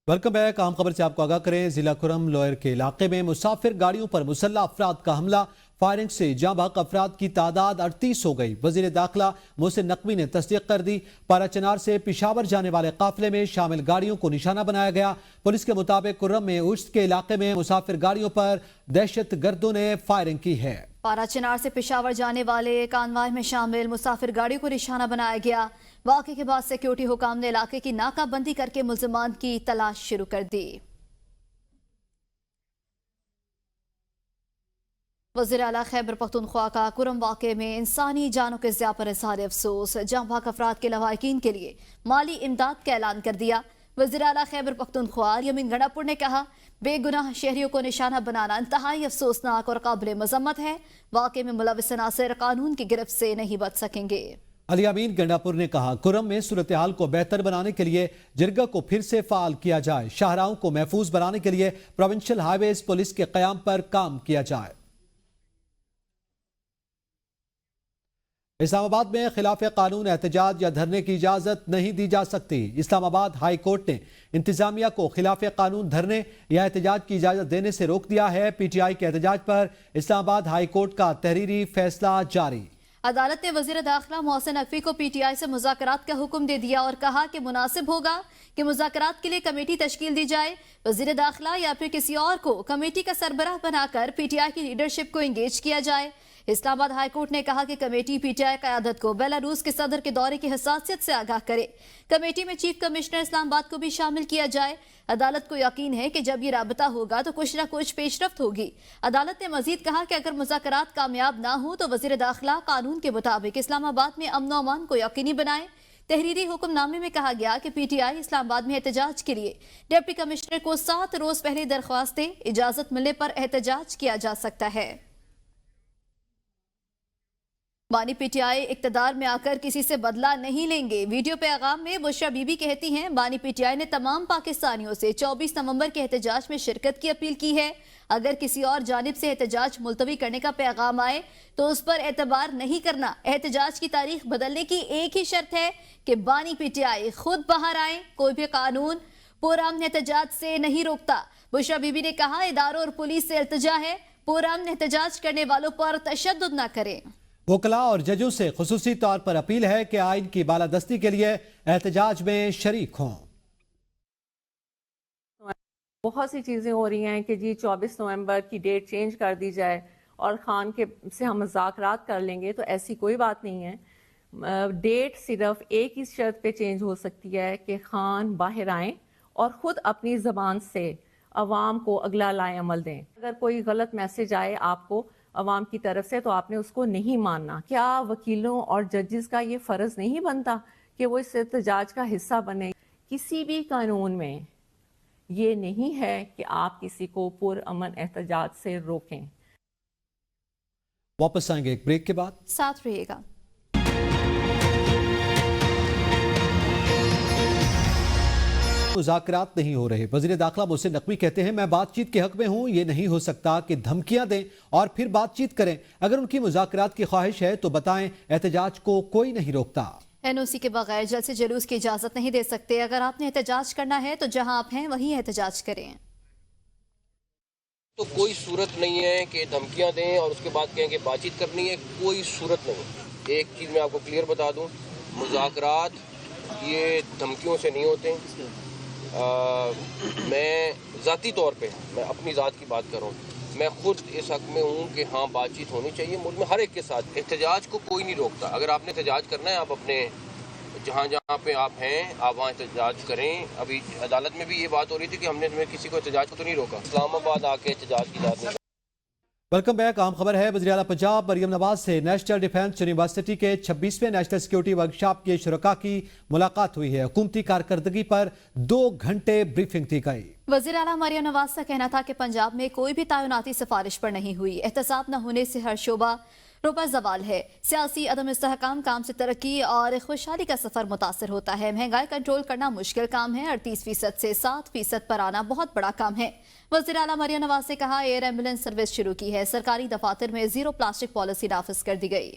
Welcome back. आम खबर से आपको आगाह करें, जिला खुरम लोयर के इलाके में मुसाफिर गाड़ियों पर मुसल्लह अफराद का हमला, फायरिंग से जाँ बहक अफराद की तादाद 38 हो गई। वजीर दाखिला मोहसिन नकवी ने तस्दीक कर दी। पाराचनार से पिशावर जाने वाले काफिले में शामिल गाड़ियों को निशाना बनाया गया। पुलिस के मुताबिक खुर्रम में उश्त के इलाके में मुसाफिर गाड़ियों पर दहशत गर्दों ने फायरिंग की है। पाराचनार से पिशावर जाने वाले कानवार में शामिल मुसाफिर गाड़ियों को निशाना बनाया गया। वाक़े के बाद सिक्योरिटी हुकाम ने इलाके की नाकाबंदी करके मुल्जिमान की तलाश शुरू कर दी। वज़ीर आला खैबर पख्तूनख्वा का खुर्रम वाक़े में इंसानी जानों के ज़िया पर इज़हार अफसोस। जाँ बहक अफराद के लवाहिकीन के लिए माली इमदाद का ऐलान कर दिया। वज़ीर आला खैबर पख्तूनख्वा यमीन गंडापुर ने कहा, बेगुनाह शहरियों को निशाना बनाना इंतहाई अफसोसनाक और काबिल मजम्मत है। वाक़े में मुलविस अनासिर कानून की गिरफ्त से नहीं बच सकेंगे। अली अमीन गंडापुर ने कहा, खुर्रम में सूरत हाल को बेहतर बनाने के लिए जिरगा को फिर से फाल किया जाए। शाहराहों को महफूज बनाने के लिए प्रोविंशियल हाईवेज पुलिस के क़याम पर काम किया जाए। इस्लामाबाद में खिलाफ कानून एहतजाज या धरने की इजाजत नहीं दी जा सकती। इस्लामाबाद हाई कोर्ट ने इंतजामिया को खिलाफ कानून धरने या एहतजाज की इजाजत देने से रोक दिया है। पीटीआई के एहतजाज पर इस्लामाबाद हाई कोर्ट का तहरीरी फैसला जारी। अदालत ने वज़ीर दाखिला मोहसिन नकवी को पीटीआई से मुज़ाकरात का हुक्म दे दिया और कहा कि मुनासिब होगा कि मुज़ाकरात के लिए कमेटी तश्कील दी जाए। वज़ीर दाखिला या फिर किसी और को कमेटी का सरबराह बनाकर पीटीआई की लीडरशिप को इंगेज किया जाए। इस्लामाबाद हाई कोर्ट ने कहा कि कमेटी पीटीआई क़यादत को बेलारूस के सदर के दौरे की हसासियत से आगाह करे। कमेटी में चीफ कमिश्नर इस्लामाबाद को भी शामिल किया जाए। अदालत को यकीन है कि जब ये राबता होगा तो कुछ न कुछ पेशरफ्त होगी। अदालत ने मजीद कहा कि अगर मुज़ाकरात कामयाब ना हो तो वज़ीर दाखिला कानून के मुताबिक इस्लामाबाद में अमन व अमान को यकीनी बनाए। तहरीरी हुक्मनामे में कहा गया कि पीटीआई इस्लामाबाद में एहतजाज के लिए डिप्टी कमिश्नर को 7 रोज पहले दरख्वास्त दे। इजाजत मिलने पर एहतजाज किया जा सकता है। बानी पीटीआई इक्तदार में आकर किसी से बदला नहीं लेंगे। वीडियो पैगाम में बुशरा बीबी कहती हैं, बानी पीटीआई ने तमाम पाकिस्तानियों से 24 नवंबर के एहतजाज में शिरकत की अपील की है। अगर किसी और जानिब से एहतजाज मुलतवी करने का पैगाम आए तो उस पर एतबार नहीं करना। एहतजाज की तारीख बदलने की एक ही शर्त है कि बानी पीटीआई खुद बाहर आए। कोई भी कानून पुरअमन एहतजाज से नहीं रोकता। बुशरा बीबी ने कहा, इदारों और पुलिस से इल्तिजा है, पुरअमन एहतजाज करने वालों पर तशद्दुद न करें। वकला और जजों से खुसूसी तौर पर अपील है कि आइन की बालादस्ती के लिए एहतजाज में शरीक हों। बहुत सी चीज़ें हो रही हैं कि जी 24 नवंबर की डेट चेंज कर दी जाए और खान के से हम मुज़ाकरात कर लेंगे, तो ऐसी कोई बात नहीं है। डेट सिर्फ एक ही शर्त पे चेंज हो सकती है कि खान बाहर आएँ और ख़ुद अपनी ज़बान से अवाम को अगला लाए अमल दें। अगर कोई गलत मैसेज आए आपको अवाम की तरफ से तो आपने उसको नहीं मानना। क्या वकीलों और जजेस का ये फ़र्ज़ नहीं बनता कि वो इस एहतजाज का हिस्सा बने? किसी भी कानून में ये नहीं है कि आप किसी को पुरअमन एहतजाज से रोकें। वापस आएंगे एक ब्रेक के बाद, साथ रहिएगा। मुज़ाकरात नहीं हो रहे। वज़ीर दाखिला मोहसिन नकवी कहते हैं, मैं बातचीत के हक में हूं। ये नहीं हो सकता कि धमकियां दें और फिर बातचीत करें। अगर उनकी मुज़ाकरात की ख्वाहिश है तो बताएं, एहतजाज को कोई नहीं रोकता। एनओसी के बगैर जलसे जुलूस की इजाजत नहीं दे सकते। अगर आपने एहतजाज करना है तो जहां आप हैं वहीं एहतजाज करें। तो कोई सूरत नहीं है कि धमकियां दें और उसके बाद कहें कि बातचीत करनी है, कोई सूरत नहीं। एक चीज़ मैं आपको क्लियर बता दूं, मुज़ाकरात ये धमकियों से नहीं होते। मैं ज़ाती तौर पे मैं अपनी ज़ात की बात कर रहा हूँ, मैं खुद इस हक में हूँ कि हाँ बातचीत होनी चाहिए मुल्क में हर एक के साथ। एहतजाज को कोई नहीं रोकता। अगर आपने एहतजाज करना है, आप अपने जहाँ जहाँ पे आप हैं आप वहाँ एहतजाज करें। अभी अदालत में भी ये बात हो रही थी कि हमने किसी को एहतजाज को तो नहीं रोका। इस्लामाबाद आके एहतजाज की इजाज़त नहीं। Welcome back. आम खबर है, वज़ीर आला पंजाब मरियम नवाज से नेशनल डिफेंस यूनिवर्सिटी के 26वें नेशनल सिक्योरिटी वर्कशॉप के शुरका की मुलाकात हुई है। हुकूमती कारकर्दगी पर 2 घंटे ब्रीफिंग दी गई। वज़ीर आला मरियम नवाज का कहना था कि पंजाब में कोई भी तैनाती सिफारिश पर नहीं हुई। एहतसाब न होने से हर शोबा रुपा जवाल है। सियासी अदम इस्तेहकाम काम से तरक्की और खुशहाली का सफर मुतासर होता है। महंगाई कंट्रोल करना मुश्किल काम है। 38% से 7% पर आना बहुत बड़ा काम है। वज़ीर आला मरियम नवाज ने कहा, एयर एम्बुलेंस सर्विस शुरू की है। सरकारी दफातर में 0 प्लास्टिक पॉलिसी नाफिज कर दी गई।